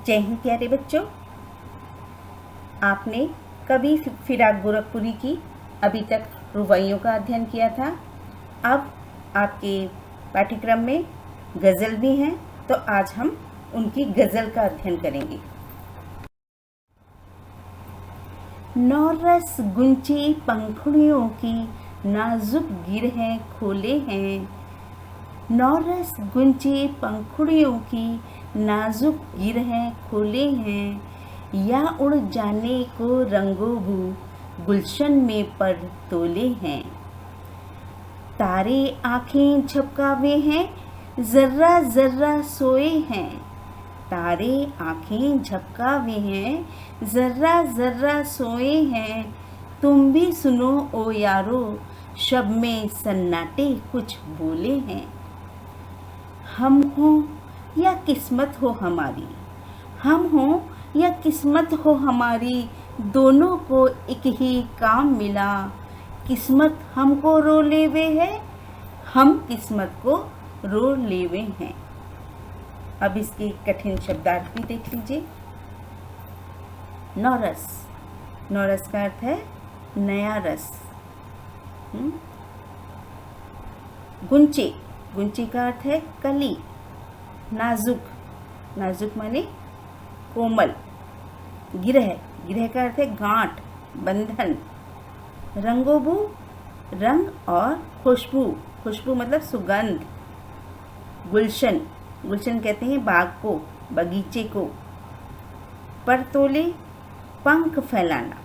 जय हिंद प्यारे बच्चों। आपने कभी फिराक गोरखपुरी की अभी तक रुबाइयों का अध्ययन किया था। अब आपके पाठ्यक्रम में गज़ल भी हैं, तो आज हम उनकी गज़ल का अध्ययन करेंगे। नौरस गुंचे पंखुड़ियों की नाजुक गिरहें खोले हैं। नौरस गुंचे पंखुड़ियों की नाजुक गिरहें खोले हैं। या उड़ जाने को रंगोबू गुलशन में पर तोले हैं। तारे आँखें झपकावे हैं, जर्रा जर्रा सोए हैं। तारे आँखें झपकावे हैं, जर्रा जर्रा सोए हैं। तुम भी सुनो ओ यारो, शब में सन्नाटे कुछ बोले हैं। हम हो या किस्मत हो हमारी, हम हो या किस्मत हो हमारी, दोनों को एक ही काम मिला। किस्मत हमको रो लेवे है, हम किस्मत को रो लेवे हैं। अब इसके कठिन शब्दार्थ भी देख लीजिए। नौरस, नौरस का अर्थ है नया रस। गुंचे, गुंचे का अर्थ है कली। नाजुक, नाजुक माने कोमल। गिरह, गिरह का अर्थ है गांठ, बंधन। रंगोबू, रंग और खुशबू, खुशबू मतलब सुगंध। गुलशन, गुलशन कहते हैं बाग को, बगीचे को। परतोले, पंख फैलाना।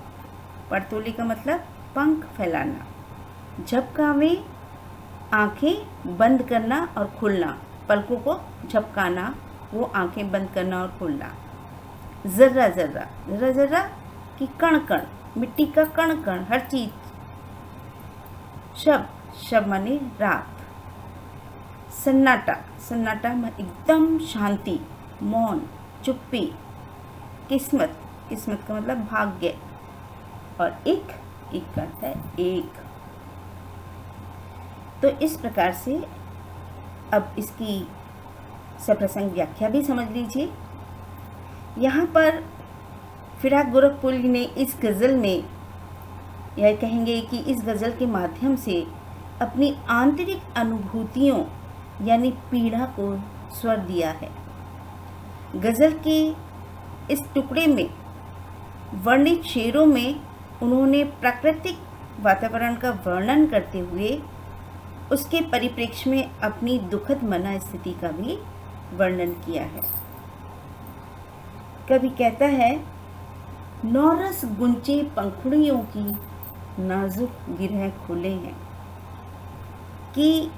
परतोले का मतलब पंख फैलाना। झपकावे, आंखें बंद करना और खुलना, पलकों को झपकाना, वो आंखें बंद करना और खुलना। जर्रा जर्रा, जर्रा जर्रा कि कण कण, मिट्टी का कण कण, हर चीज। शब, शब माने रात। सन्नाटा, सन्नाटा एकदम शांति, मौन, चुप्पी। किस्मत, किस्मत का मतलब भाग्य। और एक का अर्थ है एक। तो इस प्रकार से अब इसकी सप्रसंग व्याख्या भी समझ लीजिए। यहाँ पर फिराक गोरखपुरी ने इस गज़ल में, यह कहेंगे कि इस गज़ल के माध्यम से अपनी आंतरिक अनुभूतियों यानी पीड़ा को स्वर दिया है। गज़ल के इस टुकड़े में वर्णित शेरों में उन्होंने प्राकृतिक वातावरण का वर्णन करते हुए उसके परिप्रेक्ष्य में अपनी दुखद मना स्थिति का भी वर्णन किया है। कवि कहता है, नौरस गुंचे पंखुड़ियों की नाजुक गिरह खोले हैं, कि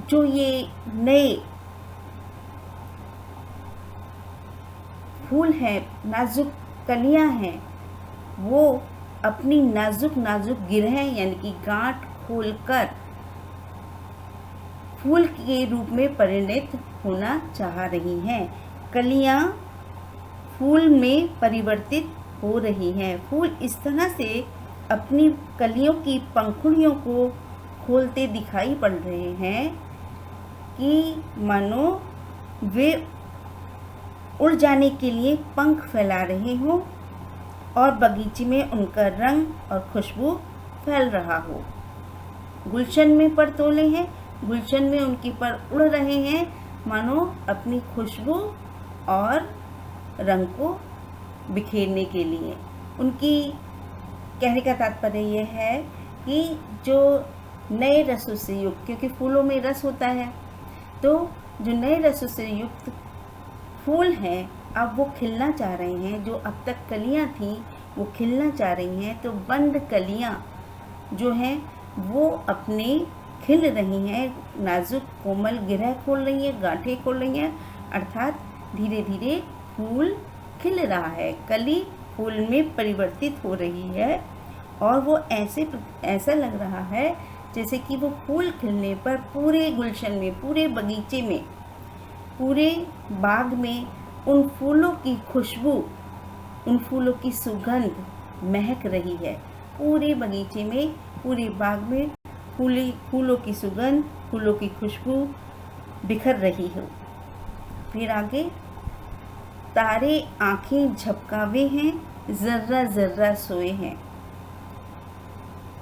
जो ये नए फूल हैं, नाजुक कलियां हैं, वो अपनी नाजुक नाजुक गिरह यानी कि गांठ खोलकर फूल के रूप में परिणत होना चाह रही हैं। कलियां फूल में परिवर्तित हो रही हैं। फूल इस तरह से अपनी कलियों की पंखुड़ियों को खोलते दिखाई पड़ रहे हैं कि मानो वे उड़ जाने के लिए पंख फैला रहे हों और बगीचे में उनका रंग और खुशबू फैल रहा हो। गुलशन में पर तोले हैं, गुलशन में उनकी पर उड़ रहे हैं, मानो अपनी खुशबू और रंग को बिखेरने के लिए। उनकी कहने का तात्पर्य यह है कि जो नए रसों से युक्त, क्योंकि फूलों में रस होता है, तो जो नए रसों से युक्त फूल हैं अब वो खिलना चाह रहे हैं। जो अब तक कलियां थीं वो खिलना चाह रही हैं। तो बंद कलियां जो हैं वो अपने खिल रही हैं, नाजुक कोमल गिरह खोल रही हैं, गांठें खोल रही हैं, अर्थात धीरे धीरे फूल खिल रहा है, कली फूल में परिवर्तित हो रही है। और वो ऐसा लग रहा है जैसे कि वो फूल खिलने पर पूरे गुलशन में, पूरे बगीचे में, पूरे बाग में उन फूलों की खुशबू, उन फूलों की सुगंध महक रही है। पूरे बगीचे में, पूरे बाग में फूलों की सुगंध, फूलों की खुशबू बिखर रही हो। फिर आगे, तारे आंखें झपकावे हैं, जर्रा जर्रा सोए हैं।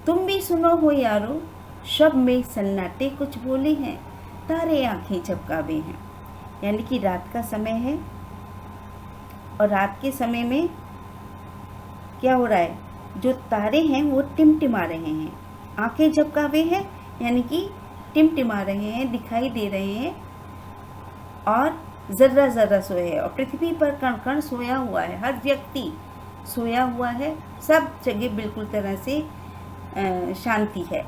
तुम भी सुनो हो यारो, शब में सन्नाटे कुछ बोले हैं, तारे आंखें झपकावे हैं। यानी कि रात का समय है और रात के समय में क्या हो रहा है, जो तारे हैं वो टिमटिमा रहे हैं, आंखें झपकावे हैं यानी कि टिमटिमा रहे हैं, दिखाई दे रहे हैं, और जर्रा जर्रा सोए हैं। और पृथ्वी पर कण कण सोया हुआ है, हर व्यक्ति सोया हुआ है, सब जगह बिल्कुल तरह से शांति है।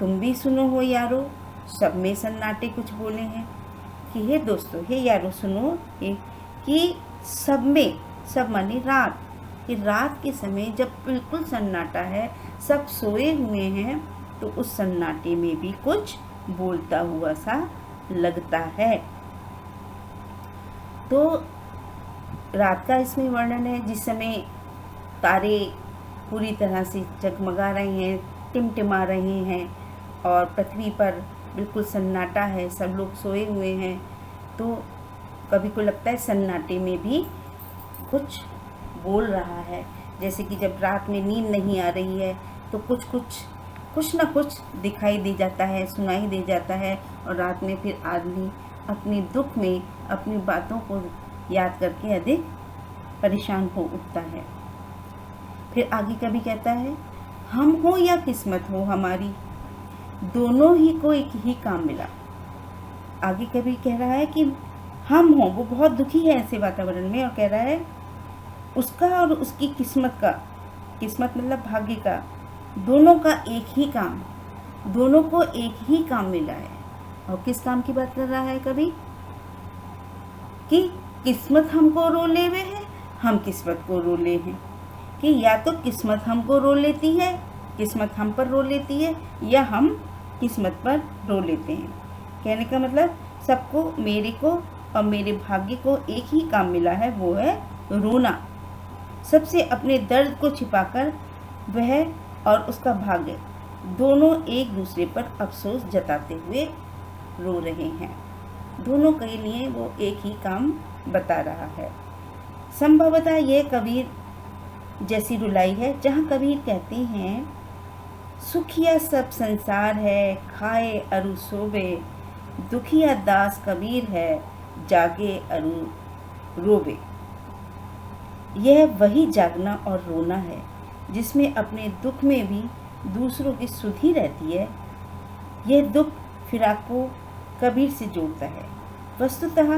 तुम भी सुनो हो यारो, सब में सन्नाटे कुछ बोले हैं। कि हे दोस्तों, हे यारो सुनो कि सब में, सब माने रात, कि रात के समय जब बिल्कुल सन्नाटा है, सब सोए हुए हैं, तो उस सन्नाटे में भी कुछ बोलता हुआ सा लगता है। तो रात का इसमें वर्णन है जिस समय तारे पूरी तरह से जगमगा रहे हैं, टिमटिमा रहे हैं, और पृथ्वी पर बिल्कुल सन्नाटा है, सब लोग सोए हुए हैं। तो कभी को लगता है सन्नाटे में भी कुछ बोल रहा है। जैसे कि जब रात में नींद नहीं आ रही है तो कुछ ना कुछ दिखाई दे जाता है, सुनाई दे जाता है, और रात में फिर आदमी अपने दुख में अपनी बातों को याद करके अधिक परेशान हो उठता है। फिर आगे कभी कहता है, हम हो या किस्मत हो हमारी, दोनों ही को एक ही काम मिला। आगे कभी कह रहा है कि हम हो, वो बहुत दुखी है ऐसे वातावरण में, और कह रहा है उसका और उसकी किस्मत का, किस्मत मतलब भाग्य का, दोनों का एक ही काम, दोनों को एक ही काम मिला है। और किस काम की बात कर रहा है कभी, कि किस्मत हमको रो ले हुए है, हम किस्मत को रो ले हैं। कि या तो किस्मत हमको रो लेती है, किस्मत हम पर रो लेती है, या हम किस्मत पर रो लेते हैं। कहने का मतलब सबको, मेरे को और मेरे भाग्य को एक ही काम मिला है, वो है रोना। सबसे अपने दर्द को छिपाकर वह और उसका भाग्य दोनों एक दूसरे पर अफसोस जताते हुए रो रहे हैं। दोनों के लिए वो एक ही काम बता रहा है। संभवतः यह कबीर जैसी रुलाई है, जहाँ कबीर कहते हैं, सुखिया सब संसार है, खाए अरु सोबे, दुखिया दास कबीर है, जागे अरु रोबे। यह वही जागना और रोना है जिसमें अपने दुख में भी दूसरों की सुधि रहती है। यह दुख फिराक को कबीर से जोड़ता है। वस्तुतः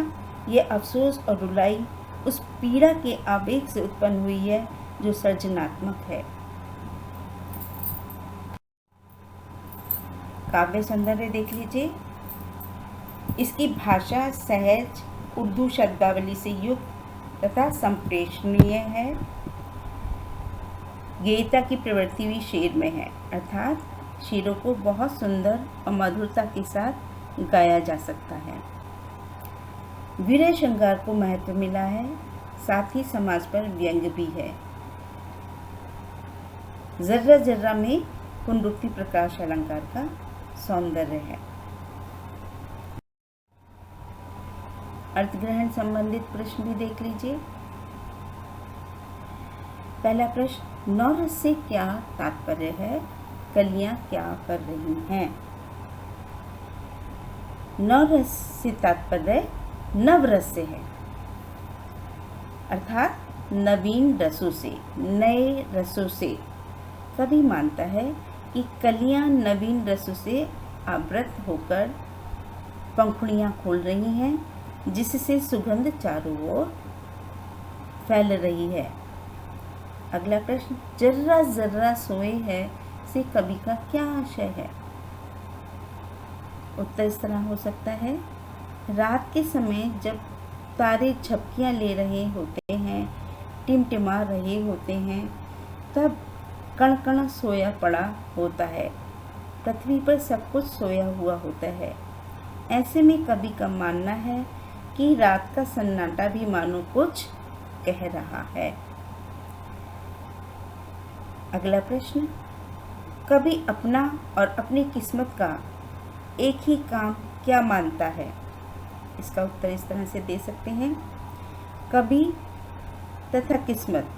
यह अफसोस और रुलाई उस पीड़ा के आवेग से उत्पन्न हुई है जो सृजनात्मक है। काव्य सौंदर्य देख लीजिए। इसकी भाषा सहज उर्दू शब्दावली से युक्त तथा संप्रेषणीय है। गेयता की प्रवृत्ति भी शेर में है, अर्थात शेरों को बहुत सुंदर और मधुरता के साथ गाया जा सकता है। वीर श्रृंगार को महत्व मिला है, साथ ही समाज पर व्यंग्य भी है। जर्रा जर्रा में पुनरुक्ति प्रकाश अलंकार का सौंदर्य है। अर्थग्रहण संबंधित प्रश्न भी देख लीजिए। पहला प्रश्न, नवरस से क्या तात्पर्य है, कलियां क्या कर रही हैं। नवरस से तात्पर्य नवरस से है, अर्थात नवीन रसों से, नए रसों से। कवि मानता है कि कलियां नवीन रसों से आवृत होकर पंखुड़ियां खोल रही हैं, जिससे सुगंध चारों ओर फैल रही है। अगला प्रश्न, जर्रा जर्रा सोए है से कवि का क्या आशय है। उत्तर इस तरह हो सकता है, रात के समय जब तारे झपकियां ले रहे होते हैं, टिमटिमा रहे होते हैं, तब कण कण सोया पड़ा होता है, पृथ्वी पर सब कुछ सोया हुआ होता है। ऐसे में कवि का मानना है कि रात का सन्नाटा भी मानो कुछ कह रहा है। अगला प्रश्न, कवि अपना और अपनी किस्मत का एक ही काम क्या मानता है। इसका उत्तर इस तरह से दे सकते हैं, कभी तथा किस्मत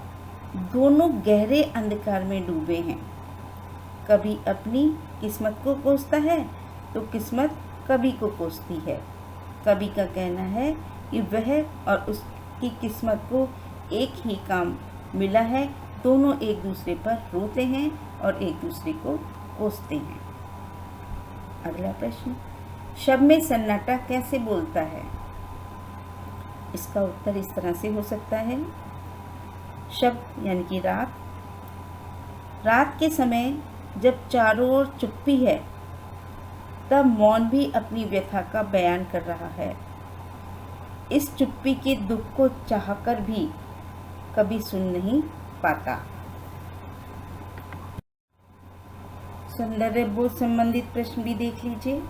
दोनों गहरे अंधकार में डूबे हैं। कभी अपनी किस्मत को कोसता है तो किस्मत कभी को कोसती है। कभी का कहना है कि वह और उसकी किस्मत को एक ही काम मिला है, दोनों एक दूसरे पर रोते हैं और एक दूसरे को कोसते हैं। अगला प्रश्न, शब में सन्नाटा कैसे बोलता है? इसका उत्तर इस तरह से हो सकता है। शब यानी कि रात, रात के समय जब चारों ओर चुप्पी है तब मौन भी अपनी व्यथा का बयान कर रहा है। इस चुप्पी के दुख को चाहकर भी कभी सुन नहीं पाता। सौंदर्य बोध संबंधित प्रश्न भी देख लीजिए।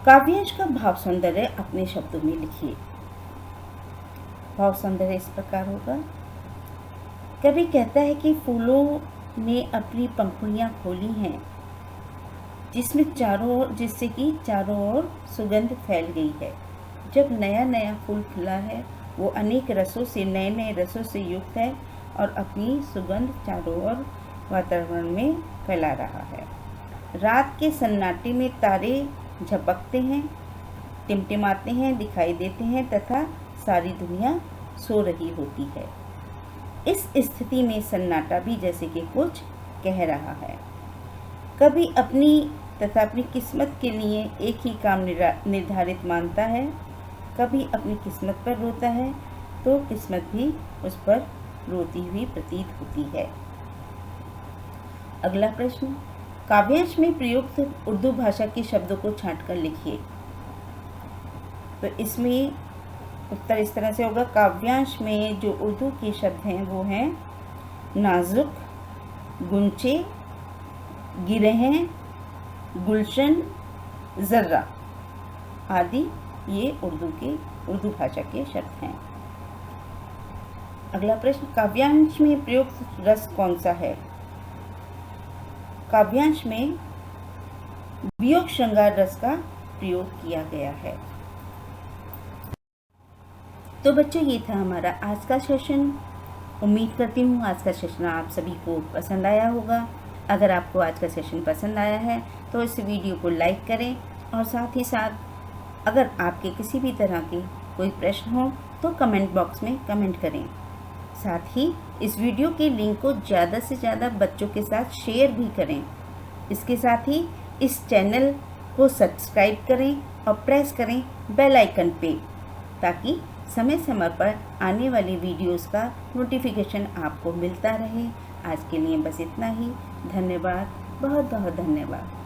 काव्यांश का भाव सौंदर्य अपने शब्दों में लिखिए। भाव सौंदर्य इस प्रकार होगा। कवि कहता है कि फूलों ने अपनी पंखुड़ियां खोली हैं, जिससे कि चारों ओर सुगंध फैल गई है। जब नया नया फूल खिला है वो अनेक रसों से, नए नए रसों से युक्त है और अपनी सुगंध चारों ओर वातावरण में फैला रहा है। रात के सन्नाटे में तारे झपकते हैं, टिमटिमाते हैं, दिखाई देते हैं तथा सारी दुनिया सो रही होती है। इस स्थिति में सन्नाटा भी जैसे कि कुछ कह रहा है। कभी अपनी तथा अपनी किस्मत के लिए एक ही काम निर्धारित मानता है। कभी अपनी किस्मत पर रोता है तो किस्मत भी उस पर रोती हुई प्रतीत होती है। अगला प्रश्न, काव्यांश में प्रयुक्त उर्दू भाषा के शब्दों को छांटकर लिखिए। तो इसमें उत्तर इस तरह से होगा। काव्यांश में जो उर्दू के शब्द हैं वो हैं नाजुक, गुंचे, गिरहें, गुलशन, जर्रा आदि ये उर्दू भाषा के शब्द हैं। अगला प्रश्न, काव्यांश में प्रयुक्त रस कौन सा है? काव्यांश में वियोग श्रृंगार रस का प्रयोग किया गया है। तो बच्चों, ये था हमारा आज का सेशन। उम्मीद करती हूँ आज का सेशन आप सभी को पसंद आया होगा। अगर आपको आज का सेशन पसंद आया है तो इस वीडियो को लाइक करें और साथ ही साथ अगर आपके किसी भी तरह के कोई प्रश्न हो तो कमेंट बॉक्स में कमेंट करें। साथ ही इस वीडियो के लिंक को ज़्यादा से ज़्यादा बच्चों के साथ शेयर भी करें। इसके साथ ही इस चैनल को सब्सक्राइब करें और प्रेस करें बेल आइकन पे, ताकि समय समय पर आने वाली वीडियोस का नोटिफिकेशन आपको मिलता रहे। आज के लिए बस इतना ही। धन्यवाद, बहुत बहुत धन्यवाद।